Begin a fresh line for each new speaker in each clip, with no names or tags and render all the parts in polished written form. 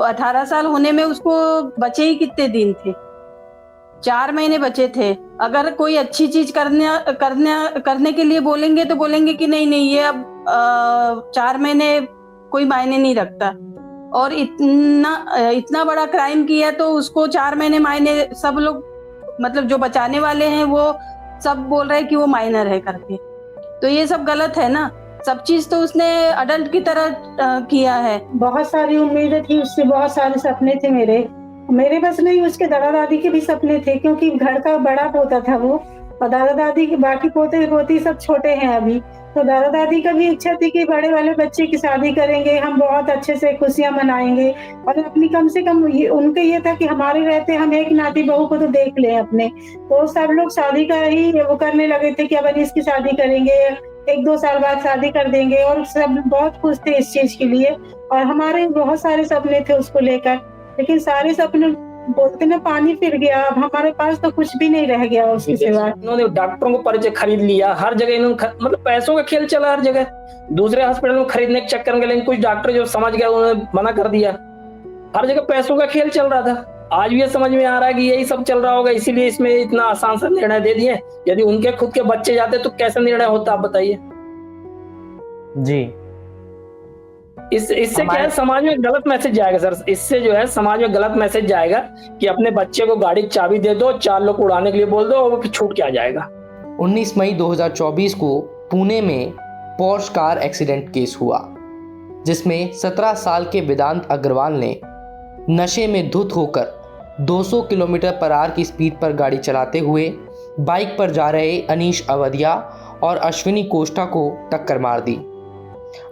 18 साल होने में उसको बचे ही कितने दिन थे? 4 महीने बचे थे। अगर कोई अच्छी चीज़ करने के लिए बोलेंगे तो बोलेंगे कि नहीं ये अब 4 महीने कोई मायने नहीं रखता। और इतना बड़ा क्राइम किया तो उसको 4 महीने मायने सब लोग मतलब जो बचाने वाले हैं वो सब बोल रहे हैं कि वो माइनर है करके। तो ये सब गलत है ना। सब चीज़ तो उसने अडल्ट की तरह किया है।
बहुत सारी उम्मीदें थी उससे, बहुत सारे सपने थे मेरे बस नहीं, उसके दादा दादी के भी सपने थे, क्योंकि घर का बड़ा पोता था वो। और दादा दादी के बाकी पोते पोती सब छोटे हैं अभी। तो दादा दादी का भी इच्छा थी कि बड़े वाले बच्चे की शादी करेंगे, हम बहुत अच्छे से खुशियां मनाएंगे। और अपनी कम से कम उनके ये था कि हमारे रहते हम एक नाती बहू को तो देख लें अपने। तो सब लोग शादी का ही वो करने लगे थे कि अब इसकी शादी करेंगे, 1-2 साल बाद शादी कर देंगे, और सब बहुत खुश थे इस चीज के लिए। और हमारे बहुत सारे सपने थे उसको लेकर, लेकिन सारे सपने बोलते ना पानी फिर गया। अब हमारे पास तो कुछ भी नहीं रह गया उसके सिवा।
इन्होंने डॉक्टरों को परिचय खरीद लिया, हर जगह इन्होंने मतलब पैसों का खेल चला हर जगह। दूसरे हॉस्पिटल में खरीदने के चक्कर में, लेकिन कुछ डॉक्टर जो समझ गए उन्होंने मना कर दिया। हर जगह पैसों का खेल चल रहा था। आज भी ये समझ में आ रहा है कि यही सब चल रहा होगा, इसीलिए इसमें इतना आसान सा निर्णय दे दिए। यदि उनके खुद के बच्चे जाते तो कैसा निर्णय होता, आप बताइए।
जी,
इससे क्या है, समाज में गलत मैसेज जाएगा सर। इससे जो है समाज में गलत मैसेज जाएगा कि अपने बच्चे को गाड़ी की चाबी दे दो, 4 लोग उड़ाने के लिए बोल दो और वो छूट के आ जाएगा।
19 मई 2024 को पुणे में पोर्श कार एक्सीडेंट केस हुआ, जिसमें 17 साल के वेदांत अग्रवाल ने नशे में धुत होकर 200 किलोमीटर पर आवर की स्पीड पर गाड़ी चलाते हुए बाइक पर जा रहे अनीश अवधिया और अश्विनी कोष्टा को टक्कर मार दी।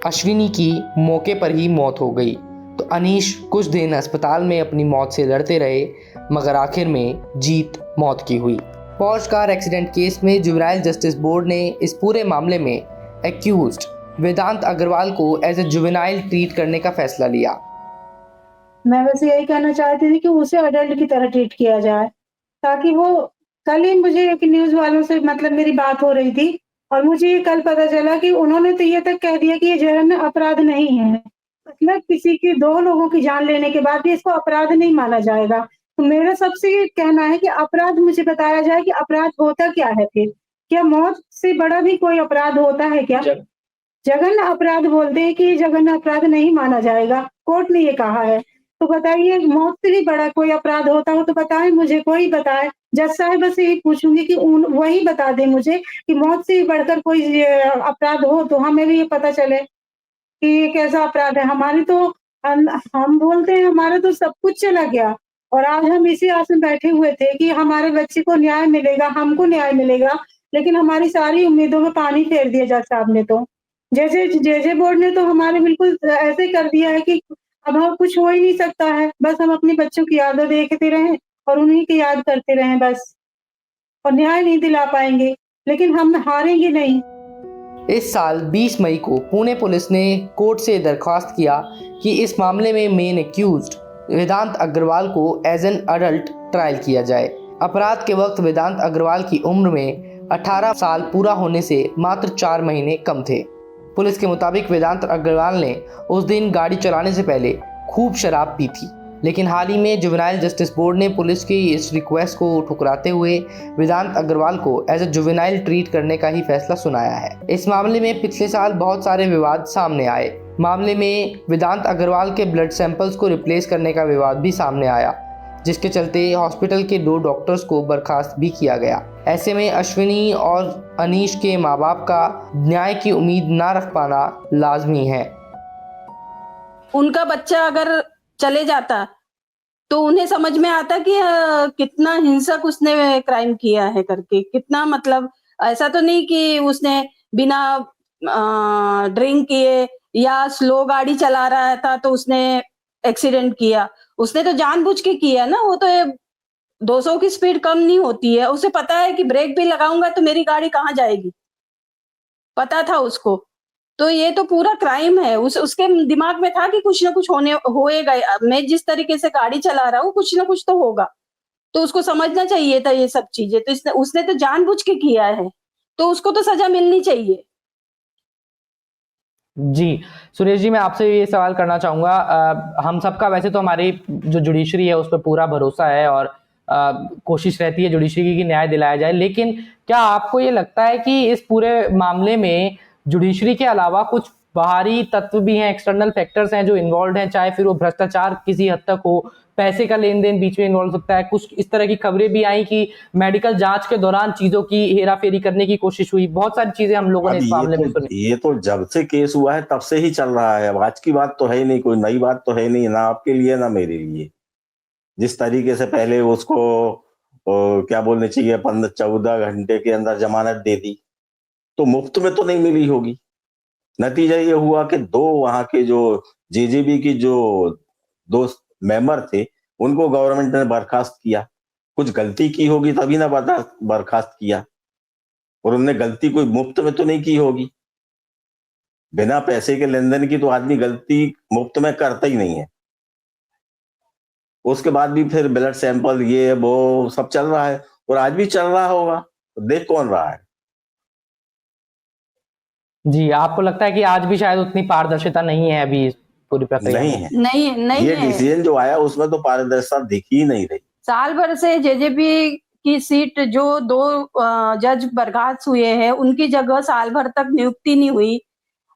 अश्विनी की मौके पर ही मौत हो गई, तो अनीश कुछ दिन अस्पताल में अपनी मौत से लड़ते रहे, मगर आखिर में जीत मौत की हुई। पोर्श कार एक्सीडेंट केस में जुवेनाइल जस्टिस बोर्ड ने इस पूरे मामले में एक्यूज्ड वेदांत अग्रवाल को एज ए जुवेनाइल ट्रीट करने का फैसला लिया।
मैं बस यही कहना चाहती थी कि उसे अडल्ट की तरह ट्रीट किया जाए, ताकि वो कल ही मुझे एक न्यूज़ वालों से मतलब मेरी बात हो रही थी, और मुझे ये कल पता चला कि उन्होंने तो ये तक कह दिया कि ये जघन्य अपराध नहीं है। मतलब किसी की 2 लोगों की जान लेने के बाद भी इसको अपराध नहीं माना जाएगा। तो मेरा सबसे ये कहना है कि अपराध मुझे बताया जाए कि अपराध होता क्या है फिर? क्या मौत से बड़ा भी कोई अपराध होता है क्या? जघन्य अपराध बोलते हैं कि ये जघन्य अपराध नहीं माना जाएगा, कोर्ट ने ये कहा है। तो बताइए, मौत से भी बड़ा कोई अपराध होता हो तो बताएं, मुझे कोई बताए। जज साहब बस यही पूछूंगी कि वही बता दें मुझे कि मौत से भी बढ़कर कोई अपराध हो तो हमें भी ये पता चले कि ये कैसा अपराध है। हमारी तो हम बोलते हैं हमारा तो सब कुछ चला गया, और आज हम इसी आस में बैठे हुए थे कि हमारे बच्चे को न्याय मिलेगा, हमको न्याय मिलेगा, लेकिन हमारी सारी उम्मीदों में पानी फेर दिया जज साहब ने। तो जैसे जेजे बोर्ड ने तो हमारे बिल्कुल ऐसे कर दिया है कि अब हम कुछ हो ही नहीं सकता है, बस हम अपने बच्चों की यादें देखते रहें और उन्हीं की याद करते रहें बस, और न्याय नहीं दिला पाएंगे, लेकिन हम हारेंगे नहीं।
इस साल 20 मई को पुणे पुलिस ने कोर्ट से दरख्वास्त किया कि इस मामले में मेन एक्यूज्ड वेदांत अग्रवाल को एज एन अडल्ट ट्रायल किया जाए। अपराध के वक्त वेदांत अग्रवाल की उम्र में 18 साल पूरा होने से मात्र 4 महीने कम थे। पुलिस के मुताबिक वेदांत अग्रवाल ने उस दिन गाड़ी चलाने से पहले खूब शराब पी थी, लेकिन हाल ही में जुवेनाइल जस्टिस बोर्ड ने पुलिस की इस रिक्वेस्ट को ठुकराते हुए वेदांत अग्रवाल को एज ए जुवेनाइल ट्रीट करने का ही फैसला सुनाया है। इस मामले में पिछले साल बहुत सारे विवाद सामने आए। मामले में वेदांत अग्रवाल के ब्लड सैंपल्स को रिप्लेस करने का विवाद भी सामने आया, जिसके चलते हॉस्पिटल के 2 डॉक्टर्स को बर्खास्त भी किया गया। ऐसे में अश्विनी और अनीश के माँ बाप का न्याय की उम्मीद ना रख पाना लाजमी है।
उनका बच्चा अगर चले जाता तो उन्हें समझ में आता कि कितना हिंसक उसने क्राइम किया है करके। कितना मतलब ऐसा तो नहीं कि उसने बिना ड्रिंक किए या स्लो गाड़ी चला रहा था तो उसने एक्सीडेंट किया। उसने तो जानबूझ के किया ना। वो तो 200 की स्पीड कम नहीं होती है। उसे पता है कि ब्रेक भी लगाऊंगा तो मेरी गाड़ी कहाँ जाएगी, पता था उसको। तो ये तो पूरा क्राइम है। उसके दिमाग में था कि कुछ ना कुछ होएगा। मैं जिस तरीके से गाड़ी चला रहा हूँ कुछ ना कुछ तो होगा, तो उसको समझना चाहिए था ये सब चीजें। तो उसने तो जानबूझ के किया है, तो उसको तो सजा मिलनी चाहिए।
जी, सुरेश जी, मैं आपसे ये सवाल करना चाहूँगा, हम सबका वैसे तो हमारी जो जुडिशरी है उस पे पूरा भरोसा है और कोशिश रहती है जुडिशरी की न्याय दिलाया जाए, लेकिन क्या आपको ये लगता है कि इस पूरे मामले में जुडिशरी के अलावा कुछ बाहरी तत्व भी हैं, एक्सटर्नल फैक्टर्स हैं जो इन्वॉल्वड हैं, चाहे फिर वो भ्रष्टाचार किसी हद तक हो, पैसे का लेन-देन बीच में इन्वॉल्व हो सकता है, कुछ इस तरह की खबरें भी आई कि मेडिकल जाँच के दौरान चीज़ों की हेरा-फेरी करने की कोशिश हुई, बहुत सारी चीज़ें हम लोगों ने
अब
इस मामले में सुनी।
ये तो जब से केस हुआ है तब से ही चल रहा है। अब आज की बात तो है ही नहीं, कोई नई बात तो है नहीं, ना आपके लिए ना मेरे लिए। जिस तरीके से पहले उसको क्या बोलने चाहिए, 14 घंटे के अंदर जमानत दे दी, तो मुफ्त में तो नहीं मिली होगी। नतीजा ये हुआ कि 2 वहाँ के जो जेजेबी की जो 2 मेंबर थे, उनको गवर्नमेंट ने बर्खास्त किया। कुछ गलती की होगी तभी ना बर्खास्त किया, और उन्होंने गलती कोई मुफ्त में तो नहीं की होगी। बिना पैसे के लेन-देन की तो आदमी गलती मुफ्त में करता ही नहीं है। उसके बाद भी फिर ब्लड सैंपल ये वो सब चल रहा है, और आज भी चल रहा होगा। देख कौन रहा है?
जी, आपको लगता है कि आज भी शायद उतनी पारदर्शिता नहीं है अभी इस पूरी प्रक्रिया
नहीं
में?
है।
नहीं नहीं
ये
है।
डिसीजन जो आया उसमें तो पारदर्शिता दिख ही नहीं रही।
साल भर से जेजेपी की सीट जो 2 जज बर्खास्त हुए हैं, उनकी जगह साल भर तक नियुक्ति नहीं हुई।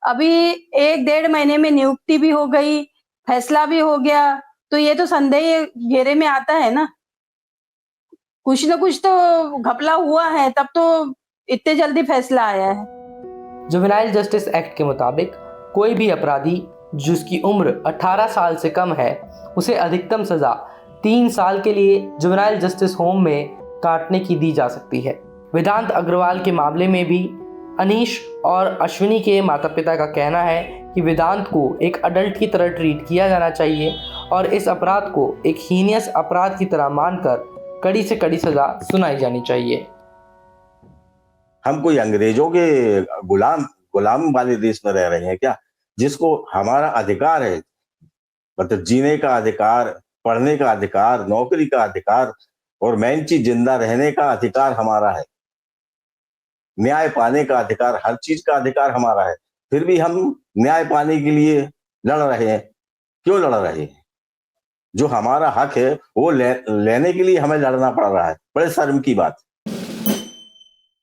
अभी 1 डेढ़ महीने में नियुक्ति भी हो गई, फैसला भी हो गया, तो ये तो संदेह घेरे में आता है ना। कुछ न कुछ तो घपला हुआ है, तब तो इतने जल्दी फैसला आया है।
जुवेनाइल जस्टिस एक्ट के मुताबिक कोई भी अपराधी जिसकी उम्र 18 साल से कम है, उसे अधिकतम सजा 3 साल के लिए जुवेनाइल जस्टिस होम में काटने की दी जा सकती है। वेदांत अग्रवाल के मामले में भी अनीश और अश्विनी के माता पिता का कहना है कि वेदांत को एक अडल्ट की तरह ट्रीट किया जाना चाहिए और इस अपराध को एक हीनियस अपराध की तरह मानकर कड़ी से कड़ी सजा सुनाई जानी चाहिए।
हम कोई अंग्रेजों के गुलाम वाले देश में रह रहे हैं क्या, जिसको हमारा अधिकार है, मतलब जीने का अधिकार, पढ़ने का अधिकार, नौकरी का अधिकार, और मेन चीज जिंदा रहने का अधिकार हमारा है, न्याय पाने का अधिकार, हर चीज का अधिकार हमारा है। फिर भी हम न्याय पाने के लिए लड़ रहे हैं। क्यों लड़ रहे हैं? जो हमारा हक है वो लेने के लिए हमें लड़ना पड़ रहा है। बड़े शर्म की बात।